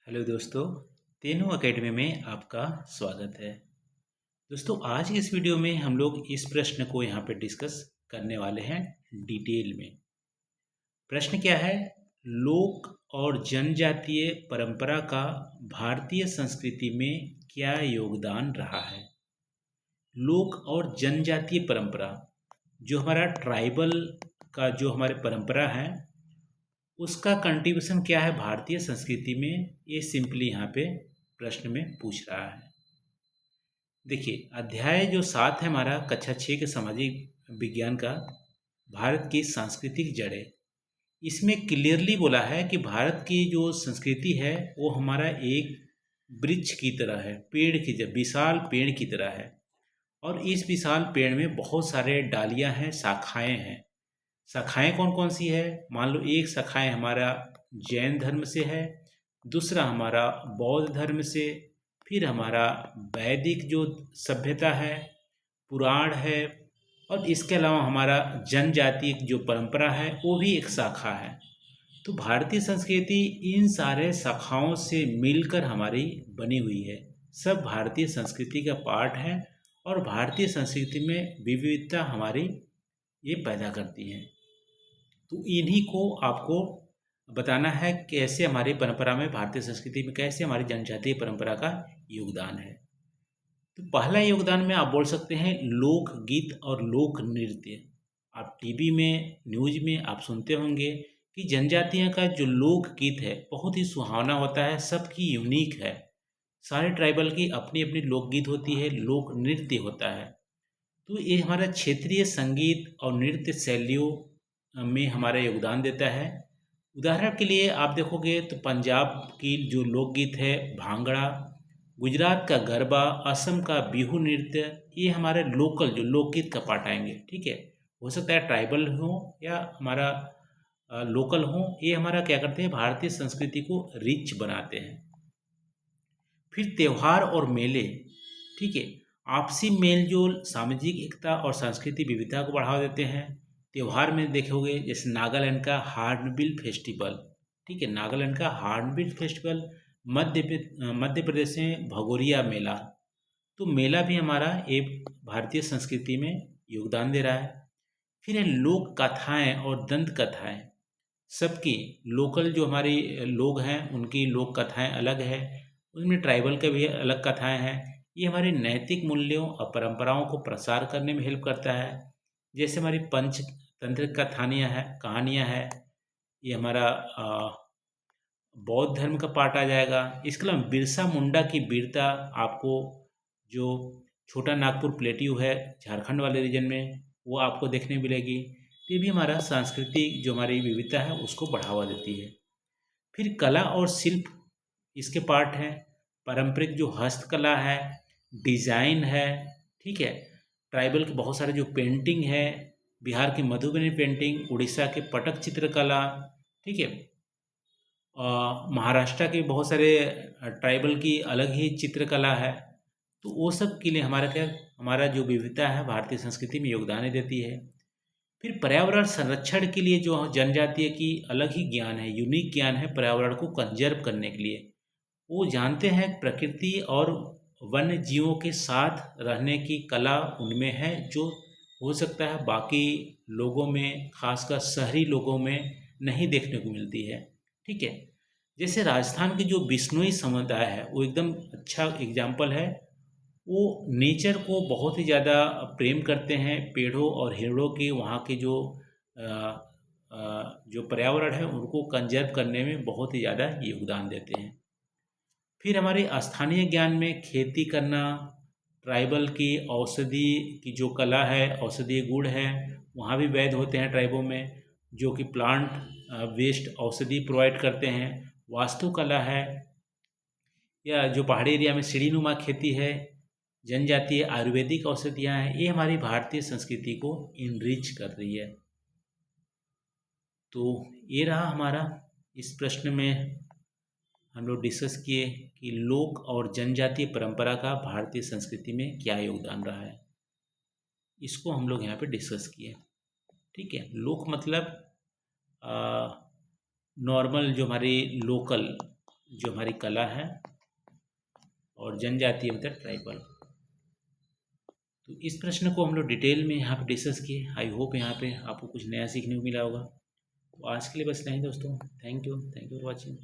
Hello दोस्तों, तेनू academy में आपका स्वागत है। दोस्तों, आज की इस वीडियो में हम लोग इस प्रश्न को यहाँ पे डिस्कस करने वाले हैं डिटेल में। प्रश्न क्या है? लोक और जनजातीय परंपरा का भारतीय संस्कृति में क्या योगदान रहा है? लोक और जनजातीय परंपरा, जो हमारा ट्राइबल का जो हमारे परंपरा है, उसका कंट्रीब्यूशन क्या है भारतीय संस्कृति में, ये सिंपली यहाँ पे प्रश्न में पूछ रहा है। देखिए, अध्याय जो 7 है हमारा कक्षा 6 के सामाजिक विज्ञान का, भारत की सांस्कृतिक जड़ें, इसमें क्लियरली बोला है कि भारत की जो संस्कृति है वो हमारा एक वृक्ष की तरह है, पेड़ की तरह, विशाल पेड़ की तरह है। और इस विशाल पेड़ में बहुत सारे डालियां हैं, शाखाएं हैं। शाखाएं कौन कौन सी है? मान लो एक शाखाएं हमारा जैन धर्म से है, दूसरा हमारा बौद्ध धर्म से, फिर हमारा वैदिक जो सभ्यता है, पुराण है, और इसके अलावा हमारा जनजातीय जो परंपरा है वो भी एक शाखा है। तो भारतीय संस्कृति इन सारे शाखाओं से मिलकर हमारी बनी हुई है। सब भारतीय संस्कृति का पार्ट है और भारतीय संस्कृति में विविधता हमारी ये पैदा करती है। तो इन्हीं को आपको बताना है कैसे हमारी परंपरा में, भारतीय संस्कृति में कैसे हमारी जनजातीय परंपरा का योगदान है। तो पहला योगदान में आप बोल सकते हैं लोकगीत और लोक नृत्य। आप टीवी में, न्यूज में आप सुनते होंगे कि जनजातियों का जो लोकगीत है बहुत ही सुहावना होता है, सबकी यूनिक है। सारे ट्राइबल की अपनी अपनी लोकगीत होती है, लोक नृत्य होता है। तो ये हमारा क्षेत्रीय संगीत और नृत्य शैलियों में हमारा योगदान देता है। उदाहरण के लिए आप देखोगे तो पंजाब की जो लोकगीत है भांगड़ा, गुजरात का गरबा, असम का बिहू नृत्य, ये हमारे लोकल जो लोकगीत का पार्ट आएंगे। ठीक है, हो सकता है ट्राइबल हो या हमारा लोकल हो, ये हमारा क्या करते हैं, भारतीय संस्कृति को रिच बनाते हैं। फिर त्यौहार और मेले, ठीक है, आपसी मेलजोल, सामाजिक एकता और सांस्कृतिक विविधता को बढ़ावा देते हैं। त्यौहार में देखोगे जैसे नागालैंड का हार्नबिल फेस्टिवल, ठीक है, नागालैंड का हार्नबिल फेस्टिवल, मध्य प्रदेश में भगोरिया मेला। तो मेला भी हमारा एक भारतीय संस्कृति में योगदान दे रहा है। फिर है लोक कथाएँ और दंत कथाएँ। सबकी लोकल जो हमारे लोग हैं उनकी लोक कथाएँ अलग है, उनमें ट्राइबल के भी अलग कथाएँ हैं। ये हमारे नैतिक मूल्यों और परंपराओं को प्रसार करने में हेल्प करता है। जैसे हमारी पंचतंत्र कहानियाँ हैं, ये हमारा बौद्ध धर्म का पार्ट आ जाएगा। इसके अलावा बिरसा मुंडा की वीरता आपको, जो छोटा नागपुर प्लेट्यू है झारखंड वाले रीजन में, वो आपको देखने मिलेगी। ये भी हमारा सांस्कृतिक जो हमारी विविधता है उसको बढ़ावा देती है। फिर कला और शिल्प इसके पार्ट हैं। पारंपरिक जो हस्तकला है, डिजाइन है, ठीक है, ट्राइबल के बहुत सारे जो पेंटिंग है, बिहार की मधुबनी पेंटिंग, उड़ीसा के पटक चित्रकला, ठीक है, महाराष्ट्र के बहुत सारे ट्राइबल की अलग ही चित्रकला है। तो वो सब के लिए हमारा क्या, हमारा जो विविधता है भारतीय संस्कृति में योगदान देती है। फिर पर्यावरण संरक्षण के लिए जो जनजातीय की अलग ही ज्ञान है, यूनिक ज्ञान है पर्यावरण को कंजर्व करने के लिए। वो जानते हैं प्रकृति और वन्य जीवों के साथ रहने की कला उनमें है, जो हो सकता है बाकी लोगों में, खासकर शहरी लोगों में नहीं देखने को मिलती है। ठीक है, जैसे राजस्थान की जो बिश्नोई समुदाय है वो एकदम अच्छा एग्जाम्पल है। वो नेचर को बहुत ही ज़्यादा प्रेम करते हैं, पेड़ों और हिरणों की, वहाँ के जो पर्यावरण है उनको कंजर्व करने में बहुत ही ज़्यादा योगदान देते हैं। फिर हमारे स्थानीय ज्ञान में खेती करना, ट्राइबल की औषधि की जो कला है, औषधीय गुण है, वहाँ भी वैध होते हैं ट्राइबों में, जो कि प्लांट वेस्ट औषधि प्रोवाइड करते हैं। वास्तुकला है, या जो पहाड़ी एरिया में सीढ़ीनुमा खेती है, जनजातीय आयुर्वेदिक औषधियाँ हैं, ये हमारी भारतीय संस्कृति को इनरिच कर रही है। तो ये रहा हमारा, इस प्रश्न में हम लोग डिस्कस किए कि लोक और जनजातीय परंपरा का भारतीय संस्कृति में क्या योगदान रहा है, इसको हम लोग यहाँ पे डिस्कस किए। ठीक है, लोक मतलब नॉर्मल जो हमारी लोकल जो हमारी कला है, और जनजातीय मतलब ट्राइबल। तो इस प्रश्न को हम लोग डिटेल में यहाँ पे डिस्कस किए। आई होप यहाँ पे आपको कुछ नया सीखने को मिला होगा। तो आज के लिए बस नहीं दोस्तों, थैंक यू फॉर वॉचिंग।